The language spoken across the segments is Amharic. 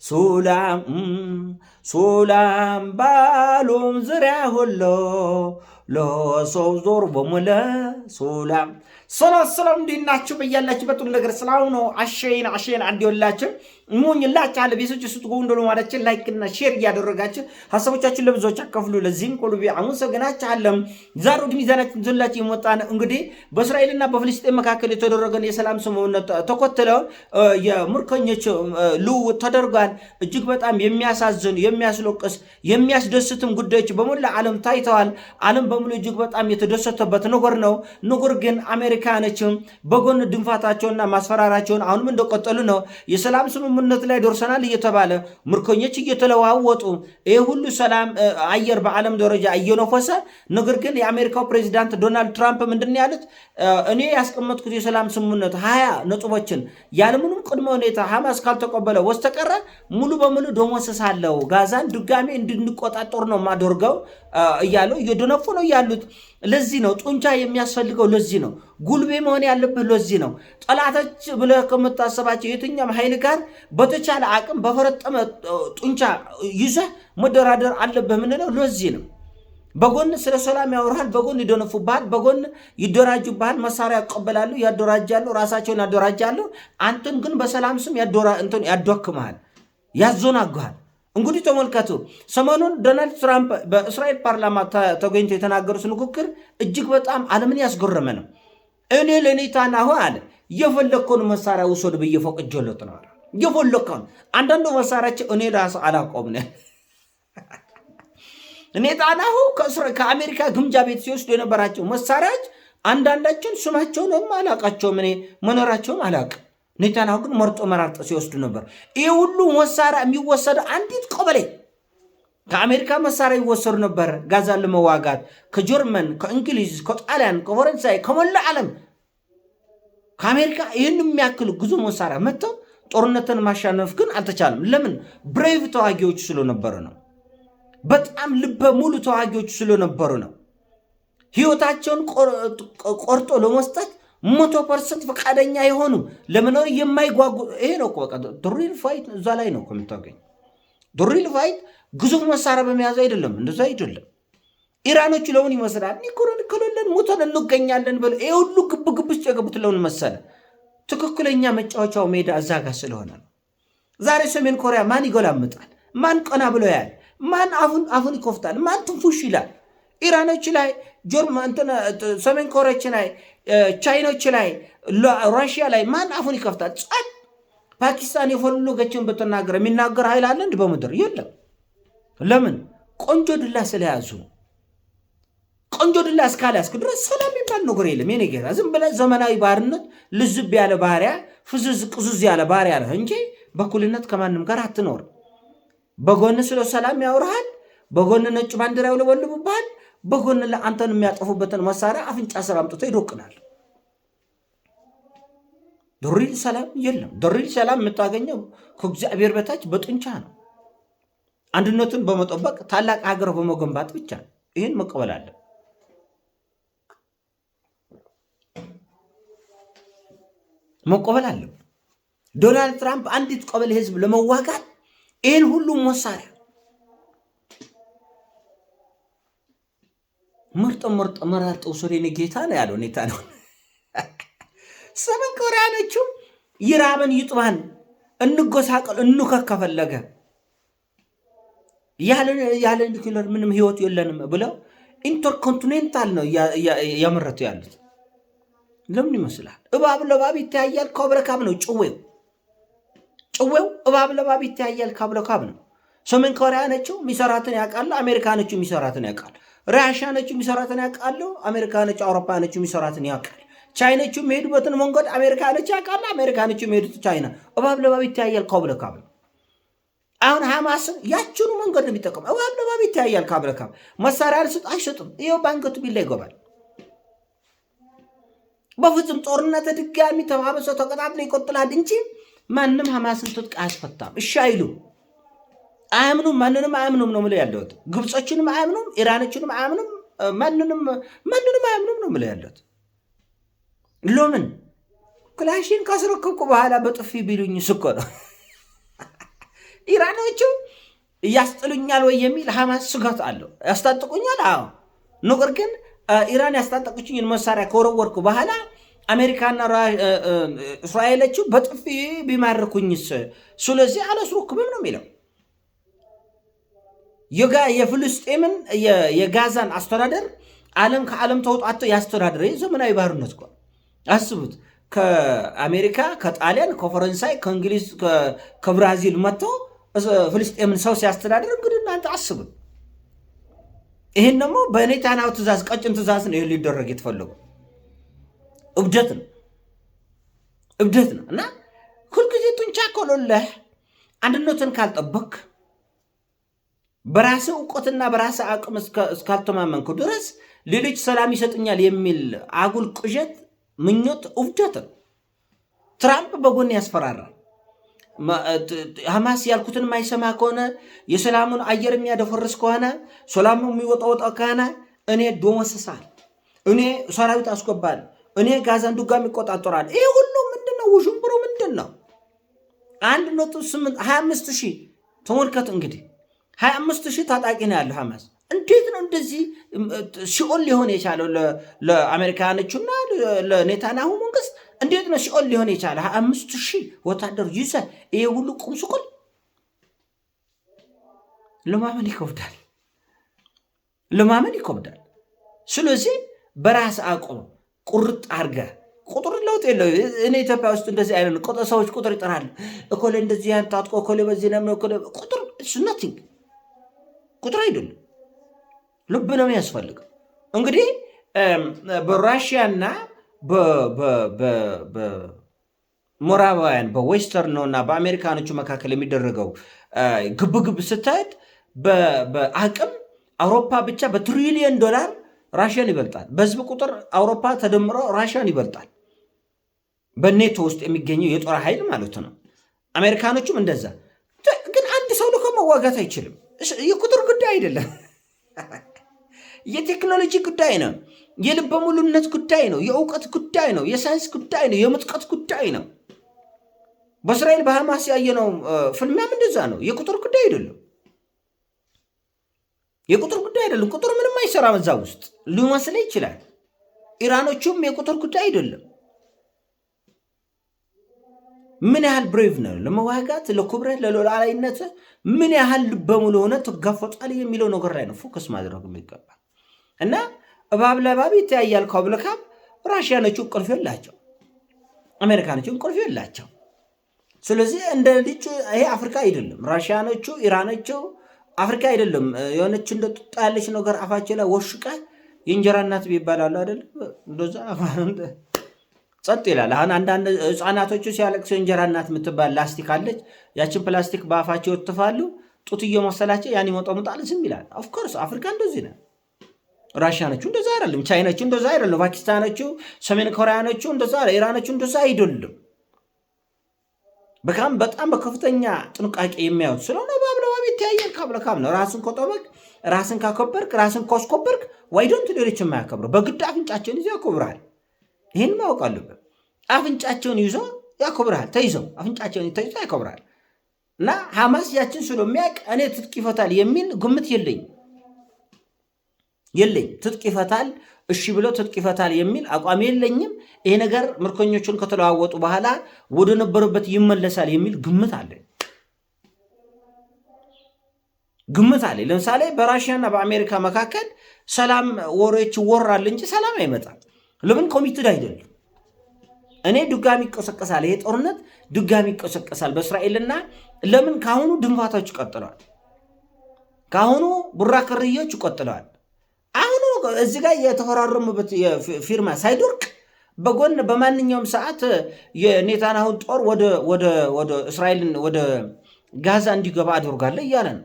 ሱላም ሱላም ባሎም ዝርያ ሁሎ ለሰው ዞር በሙለ ሱላም ሰላም እንዴት ናችሁ? በያላችሁበት ሁሉ ነገር ሰላም ነው። አሸይን አንዲውላችሁ ሙኝላችሁ አለ ቤቶች ስትጎ እንደሉ ማለችን ላይክ እና ሼር እያደረጋችሁ ሐሳቦቻችሁን ለብዙዎች አካፍሉ። ለዚህም ቆልቢ አመሰግናችኋለሁ። ዛሬ ወደ ሚዛናችን ዘላችሁ የመጣን እንግዲህ በእስራኤልና በፍልስጤም መካከል የተደረገን የሰላም ስምምነት ተከትለው የምርኮኞች ልውውጥ ተደርጓል። እጅግ በጣም የሚያሳዝን የሚያስለቅስ የሚያስደስትም ጉዳዮች በሙሉ ዓለም ታይተዋል። ዓለም በሙሉ እጅግ በጣም የተደሰተበት ነገር ነው። ነገር ግን አሜሪካኖችም በጎን ድንፋታቸውና ማስፈራራቸውን አሁንም እንደቀጠሉ ነው። የሰላም ስምምነት ላይ ደርሰናል እየተባለ ምርኮኞች እየተለዋወጡ ይህ ሁሉ ሰላም አየር በዓለም ደረጃ እየነፈሰ፣ ነገር ግን የአሜሪካው ፕሬዚዳንት ዶናልድ ትራምፕ ምንድን ያሉት እኔ ያስቀመጥኩት የሰላም ስምምነት 20 ነጥቦችን ያለምንም ቅድመ ሁኔታ ሐማስ ካልተቀበለ በስተቀር ሙሉ በሙሉ ደመሰሳለሁ፣ ጋዛን ድጋሜ እንድንቆጣጠር ነው ማደርገው እያሉ እየደነፉ ነው ያሉት። ለዚህ ነው ጡንቻ የሚያስፈልገው። ለዚህ ነው ጉልቤ መሆን ያለብህ። ለዚህ ነው ጠላቶች ብለህ ከምታሰባቸው የትኛም ኃይል ጋር በተቻለ አቅም በፈረጠመ ጡንቻ ይዘህ መደራደር አለብህ ምንለው ለዚህ ነው። በጎን ስለ ሰላም ያወራል፣ በጎን ይደነፉብሃል፣ በጎን ይደራጁብሃል፣ መሳሪያ ያቀበላሉ፣ ያደራጃሉ፣ ራሳቸውን ያደራጃሉ። አንተን ግን በሰላም ስም ያዶክመሃል፣ ያዞናግሃል። እንግዲህ ተመልከቱ፣ ሰሞኑን ዶናልድ ትራምፕ በእስራኤል ፓርላማ ተገኝቶ የተናገሩት ንግግር እጅግ በጣም ዓለምን ያስገረመ ነው። እኔ ለኔታንያሁ አለ የፈለግከውን መሳሪያ ውሰድ ብዬ ፈቅጄለት ነው። የፈለግከውን አንዳንዱ መሳሪያቸው እኔ ራሱ አላቆም ነው። ኔታንያሁ ከአሜሪካ ግምጃ ቤት ሲወስዱ የነበራቸው መሳሪያዎች አንዳንዳችን ስማቸውንም አላቃቸውም፣ እኔ መኖራቸውም አላቅም። ኔታንያሁ ግን መርጦ መራርጦ ሲወስዱ ነበር። ይህ ሁሉ መሳሪያ የሚወሰደ አንዲት ቀበሌ ከአሜሪካ መሳሪያ ይወሰዱ ነበር ጋዛን ለመዋጋት ከጀርመን፣ ከእንግሊዝ፣ ከጣሊያን፣ ከፈረንሳይ፣ ከሞላ ዓለም ከአሜሪካ ይህን የሚያክል ጉዞ መሳሪያ መጥተው ጦርነትን ማሻነፍ ግን አልተቻለም። ለምን? ብሬቭ ተዋጊዎች ስለነበሩ ነው። በጣም ልበ ሙሉ ተዋጊዎች ስለነበሩ ነው። ህይወታቸውን ቆርጦ ለመስጠት 100% ፈቃደኛ የሆኑ ለመኖር የማይጓጉ ይሄ ነው በቃ ድሪል ፋይት እዛ ላይ ነው የምታገኝ። ድሪል ፋይት ግዙፍ መሳሪያ በመያዝ አይደለም፣ እንደዛ አይደለም። ኢራኖች ለውን ይመስላል ኒኮረን ከለለን ሞተን እንገኛለን ብለ ይሄ ሁሉ ግብ ውስጥ የገቡት ለውን መሰለ። ትክክለኛ መጫወቻው ሜዳ እዛ ጋር ስለሆነ ነው። ዛሬ ሰሜን ኮሪያ ማን ይጎላምጣል? ማን ቀና ብሎ ያያል? ማን አፉን ይኮፍታል? ማን ትንፉሽ ይላል? ኢራኖች ላይ ሰሜን ኮሪያዎች ላይ ቻይኖች ላይ ራሽያ ላይ ማን አፉን ይከፍታል? ጸጥ። ፓኪስታን የፈለገችውን ብትናገር የሚናገር ኃይል አለ እንዲ በምድር የለም። ለምን? ቆንጆ ድላ ስለያዙ። ቆንጆ ድላ እስካልያዝክ ድረስ ሰላም የሚባል ነገር የለም። የኔ ጌታ ዝም ብለህ ዘመናዊ ባርነት ልዝብ ያለ ባሪያ፣ ፍዝዝ ቅዙዝ ያለ ባሪያ ነህ እንጂ በኩልነት ከማንም ጋር አትኖር። በጎን ስለ ሰላም ያወራሃል፣ በጎን ነጭ ባንዲራ ይውለበልቡብሃል፣ በጎን ለአንተን የሚያጠፉበትን መሳሪያ አፍንጫ ስር አምጥቶ ይዶቅናል። ድሪል ሰላም የለም። ድሪል ሰላም የምታገኘው ከእግዚአብሔር በታች በጡንቻ ነው። አንድነቱን በመጠበቅ ታላቅ ሀገር በመገንባት ብቻ ነው። ይህን መቀበል አለ። መቀበል አለ። ዶናልድ ትራምፕ አንዲት ቀበሌ ህዝብ ለመዋጋት ይህን ሁሉ መሳሪያ ምርጥ መራርጠው ሶሬኔ ጌታ ነው ያለው ኔታንያሁ። ሰሜን ኮሪያኖቹ ይራበን ይጥባን እንጎሳቀል እንከክ ከፈለገ ያለ ኒውክሌር ምንም ህይወት የለንም ብለው ኢንተርኮንቲኔንታል ነው ያመረቱ ያሉት። ለምን ይመስላል? እባብ ለባብ ይተያያል ከብረካብ ነው ጭዌው እባብ ለባብ ይተያያል ከብረካብ ነው። ሰሜን ኮሪያኖቹ የሚሰራትን ያውቃሉ፣ አሜሪካኖቹ የሚሰራትን ያውቃሉ። ራሽያኖቹ የሚሰራትን ያውቃሉ፣ አሜሪካኖቹ አውሮፓኖቹ የሚሰራትን ያውቃሉ። ቻይኖቹ የሚሄዱበትን መንገድ አሜሪካኖቹ ያውቃሉ፣ አሜሪካኖቹ የሚሄዱት ቻይና። እባብ ለባብ ይተያያል ከብረካብ ነው። አሁን ሐማስን ያችኑ መንገድ ነው የሚጠቀም። እባብ ለባብ ይተያያል ከብረካብ። መሳሪያ አይሰጥም። ይኸው በአንገቱ ቢላ ይገባል። በፍጹም ጦርነት ድጋሚ ተባብሶ ተቀጣጥሎ ይቆጥላል እንጂ ማንም ሐማስን ትጥቅ አያስፈታም። እሺ አይሉ አያምኑም፣ ማንንም አያምኑም ነው የምልህ ያለሁት። ግብጾችንም አያምኑም፣ ኢራኖችንም አያምኑም፣ ማንንም አያምኑም ነው የምልህ ያለሁት። ለምን? ክላሽን ካስረከብኩ በኋላ በጥፊ ቢሉኝ ስኮ ነው ኢራኖቹ ያስጥሉኛል ወይ የሚል ሐማስ ስጋት አለው። ያስታጥቁኛል፣ አዎ። ነገር ግን ኢራን ያስታጠቁችኝን መሳሪያ ከወረወርኩ በኋላ አሜሪካና እስራኤሎቹ በጥፊ ቢማርኩኝስ? ስለዚህ አላስረክብም ነው የሚለው። የፍልስጤምን የጋዛን አስተዳደር ዓለም ከዓለም ተውጣቶ ያስተዳደረ ዘመናዊ ባርነት እኮ አስቡት። ከአሜሪካ፣ ከጣሊያን፣ ከፈረንሳይ፣ ከእንግሊዝ፣ ከብራዚል መጥቶ ፍልስጤምን ሰው ሲያስተዳደር እንግዲህ እናንተ አስቡት። ይህን ደግሞ በኔታንያሁ ትእዛዝ፣ ቀጭን ትእዛዝ ነው ይህ ሊደረግ የተፈለጉ። እብደት ነው እና ሁልጊዜ ጡንቻ ከሌለህ አንድነትን ካልጠበክ በራስህ እውቀትና በራስህ አቅም እስካልተማመንኩ ድረስ ሌሎች ሰላም ይሰጡኛል የሚል አጉል ቅዠት፣ ምኞት እብደት ነው። ትራምፕ በጎን ያስፈራራል። ሐማስ ያልኩትን የማይሰማ ከሆነ የሰላሙን አየር የሚያደፈርስ ከሆነ ሰላሙ የሚወጣ ከሆነ እኔ ዶመስሳል፣ እኔ ሰራዊት አስገባል፣ እኔ ጋዛን ድጋሚ ይቆጣጠራል። ይሄ ሁሉ ምንድነው? ውዥንብሩ ምንድን ነው? 1.25 ተመልከት እንግዲህ 25,000 ታጣቂ ነው ያለው ሐማስ። እንዴት ነው እንደዚህ ሲኦል ሊሆን የቻለው ለአሜሪካኖቹና ለኔታንያሁ መንግስት? እንዴት ነው ሲኦል ሊሆን የቻለ? 25,000 ወታደር ይዘ ይሄ ሁሉ ቁምስቁል ለማመን ይከብዳል። ስለዚህ በራስ አቁም ቁርጥ አርገ ቁጥር ለውጥ የለው። እኔ ኢትዮጵያ ውስጥ እንደዚህ አይነት ሰዎች ቁጥር ይጠራሉ። እኮሌ እንደዚህ ያንታጥቆ እኮሌ በዚህ ነው ቁጥር ናቲንግ ቁጥር አይደለም። ልብ ነው የሚያስፈልገው። እንግዲህ በራሽያና በምዕራባውያን በዌስተርንና በአሜሪካኖቹ መካከል የሚደረገው ግብግብ ስታየት በአቅም አውሮፓ ብቻ በትሪሊየን ዶላር ራሽያን ይበልጣል። በህዝብ ቁጥር አውሮፓ ተደምሮ ራሽያን ይበልጣል። በኔቶ ውስጥ የሚገኘው የጦር ኃይል ማለት ነው። አሜሪካኖቹም እንደዛ። ግን አንድ ሰው ልኮ መዋጋት አይችልም። የቁጥር ጉዳይ አይደለም፣ የቴክኖሎጂ ጉዳይ ነው። የልበ ሙሉነት ጉዳይ ነው። የእውቀት ጉዳይ ነው። የሳይንስ ጉዳይ ነው። የምጥቀት ጉዳይ ነው። በእስራኤል በሐማስ ያየነው ፍልሚያም እንደዛ ነው። የቁጥር ጉዳይ አይደለም። ቁጥር ምንም አይሰራም። እዛ ውስጥ ሊመስል ይችላል። ኢራኖቹም የቁጥር ጉዳይ አይደለም። ምን ያህል ብሬቭ ነው ለመዋጋት፣ ለክብረት፣ ለሉዓላዊነት ምን ያህል ልበ ሙሉ ሆነ ትጋፈጣል የሚለው ነገር ላይ ነው ፎከስ ማድረግ የሚገባ እና እባብ ለእባብ ይተያያል ከብለካብ። ራሽያኖቹ እንቅልፍ የላቸው፣ አሜሪካኖቹ እንቅልፍ የላቸው። ስለዚህ እንደ ልጅ ይሄ አፍሪካ አይደለም። ራሽያኖቹ ኢራኖቹ አፍሪካ አይደለም። የሆነች እንደ ጡጣ ያለች ነገር አፋቸው ላይ ወሽቀ የእንጀራ እናት ይባላሉ አይደለም? እንደዛ ጸጥ ይላል። አሁን አንዳንድ ህፃናቶቹ ሲያለቅሱ እንጀራ እናት የምትባል ላስቲክ አለች። ያችን ፕላስቲክ በአፋቸው ይወጥፋሉ። ጡት እየመሰላቸው ያን ይመጠሙጣል፣ ዝም ይላል። ኦፍኮርስ አፍሪካ እንደዚህ ነው። ራሽያኖቹ እንደዛ አይደለም። ቻይናቹ እንደዛ አይደለም። ፓኪስታኖቹ፣ ሰሜን ኮሪያኖቹ እንደዛ፣ ኢራኖቹ እንደዛ አይደለም። በጣም በከፍተኛ ጥንቃቄ የሚያዩት ስለሆነ በአብለባብ ይተያያል። ካብለካብ ነው። ራስን ከጠበቅ፣ ራስን ካከበርክ፣ ራስን ካስከበርክ ዋይዶንት ሌሎች የማያከብረው በግድ አፍንጫቸውን ይዘው ያከብራል። ይህን ማወቅ አለበት። አፍንጫቸውን ይዞ ያከብራል። ተይዘው አፍንጫቸውን ተይዘው ያከብራል። እና ሐማስ ያችን ስለሚያውቅ እኔ ትጥቅ ይፈታል የሚል ግምት የለኝ። ትጥቅ ይፈታል፣ እሺ ብሎ ትጥቅ ይፈታል የሚል አቋም የለኝም። ይሄ ነገር ምርኮኞቹን ከተለዋወጡ በኋላ ወደ ነበሩበት ይመለሳል የሚል ግምት አለ። ለምሳሌ በራሽያና በአሜሪካ መካከል ሰላም ወሬዎች ይወራል እንጂ ሰላም አይመጣም። ለምን? ኮሚትድ አይደለም። እኔ ድጋሚ ይቀሰቀሳል፣ ይሄ ጦርነት ድጋሚ ይቀሰቀሳል በእስራኤልና ለምን? ካሁኑ ድንፋታዎች ቀጥለዋል። ካሁኑ ቡራ ክርዮች ይቀጥለዋል። አሁኑ እዚህ ጋር የተፈራረሙበት ፊርማ ሳይደርቅ በጎን በማንኛውም ሰዓት የኔታንያሁን ጦር ወደ እስራኤልን ወደ ጋዛ እንዲገባ አድርጋለሁ እያለ ነው።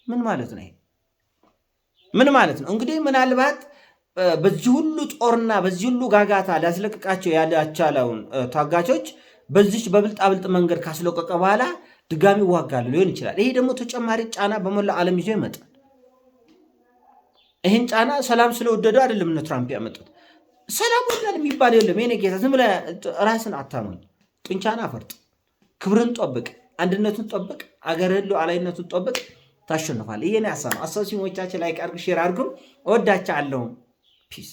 ምን ማለት ነው? ምን ማለት ነው? እንግዲህ ምናልባት በዚህ ሁሉ ጦርና በዚህ ሁሉ ጋጋታ ሊያስለቅቃቸው ያላቻለውን ታጋቾች በዚች በብልጣብልጥ መንገድ ካስለቀቀ በኋላ ድጋሚ ይዋጋሉ ሊሆን ይችላል። ይሄ ደግሞ ተጨማሪ ጫና በሞላ ዓለም ይዞ ይመጣል። ይህን ጫና ሰላም ስለወደዱ አይደለም እነ ትራምፕ ያመጡት። ሰላም ወዳድ የሚባል የለም። የኔ ጌታ ዝም ብለህ ራስን አታመኝ፣ ጡንቻን አፈርጥ፣ ክብርን ጠብቅ፣ አንድነቱን ጠብቅ፣ አገርህን ሉዓላዊነቱን ጠብቅ፣ ታሸንፋለህ። ይሄን ያሳ ነው። አሳብ ሲሞቻችን ላይ ቀርግ ሼር አድርጉም። እወዳችኋለሁ። ፒስ